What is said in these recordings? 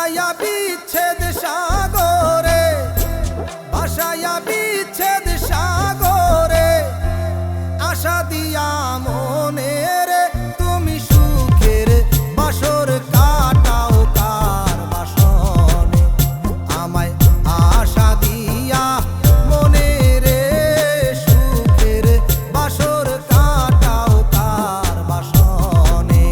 ভাসাইয়া বিচ্ছেদ সাগরে, ভাসাইয়া বিচ্ছেদ সাগরে, আশা দিয়া মনে রে তুমি সুখের বাসর কাটাও কার বাসনে। আমায় আশা দিয়া মনে রে সুখের বাসর কাটাও কার বাসনে।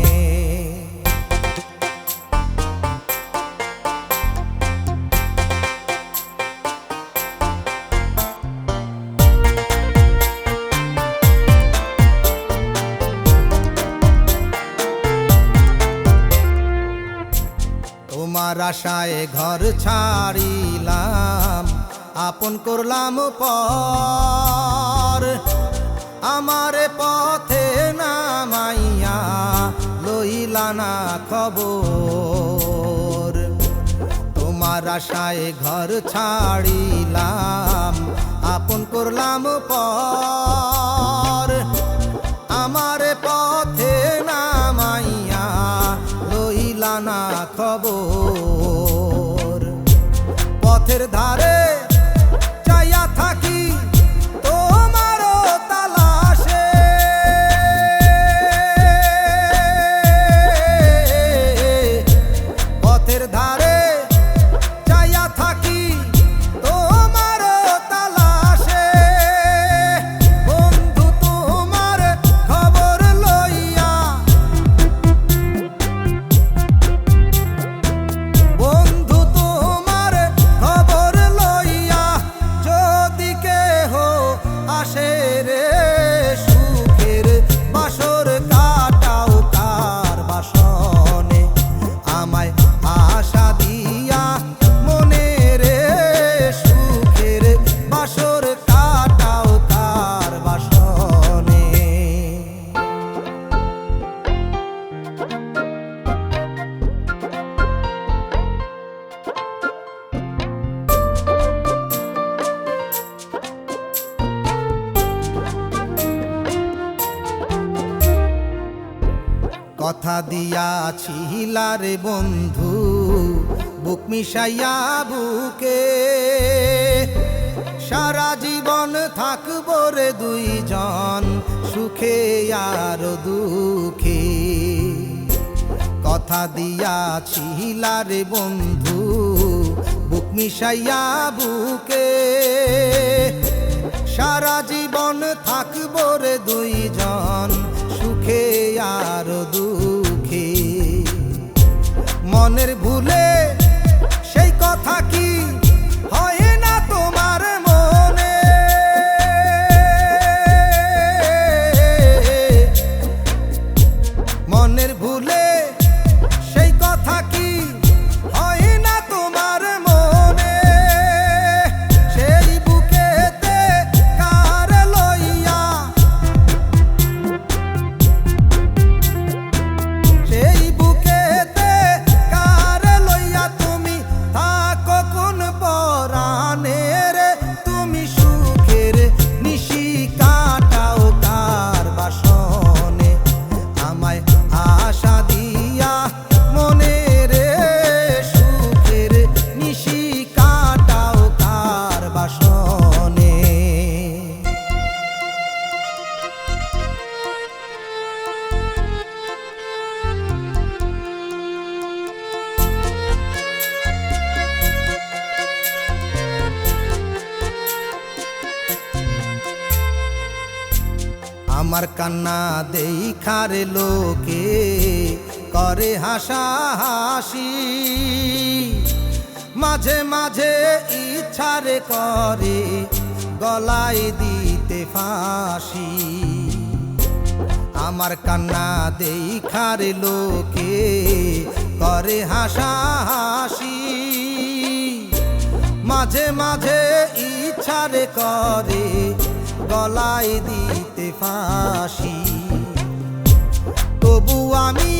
তোমার আশায় ঘর ছাড়িলাম, আপন করলাম পর, আমারে পথে নামাইয়া লইলা না খবর। তোমার আশায় ঘর ছাড়িলাম, আপন করলাম পর, আমারে পথে নামাইয়া লইলা না খবর। পথের ধারে চাইয়া থাকি তোমারও তালাশে, পথের ধারে চাইয়া থাকি তোমারও তালাশে। বন্ধু তোমার খবর লইয়া, বন্ধু তোমার খবর লইয়া যদি কেহ আসে রে সুখের বাসর কাটাও কার বাসনে। আমায় আশা দিয়া মনে রে সুখের বাসর কাটাও কার বাসনে। কথা দিয়াছিলা রে বন্ধু বুক মিশাইয়া বুকে, সারা জীবন থাকব রে দুইজন সুখে আর দুঃখে। কথা দিয়াছিলা রে বন্ধু বুক মিশাইয়া বুকে, সারা জীবন থাকব রে দুইজন সুখে আর দুঃখে। মনের ভুলে সেই কথা কি হয় না তোমার মনে, মনের ভুলে সেই কথা কি হয় না তোমার মনে। সেই বুকেতে কার লইয়া, সেই বুকেতে কার লইয়া তুমি থাকো কোন পরাণে রে তুমি সুখের নিশি কাটাও কার বাসনে। আমায় আশা দিয়া মনে রে সুখের নিশি কাটাও কার বাসনে। আমার কান্না দেখারে লোকে করে হাসাহাসি, মাঝে মাঝে ইচ্ছারে করে গলায় দিতে ফাঁসি। আমার কান্না দেখারে লোকে করে হাসাহাসি, মাঝে মাঝে ইচ্ছারে করে গলায় দিতে ফাঁসি। তবু আমি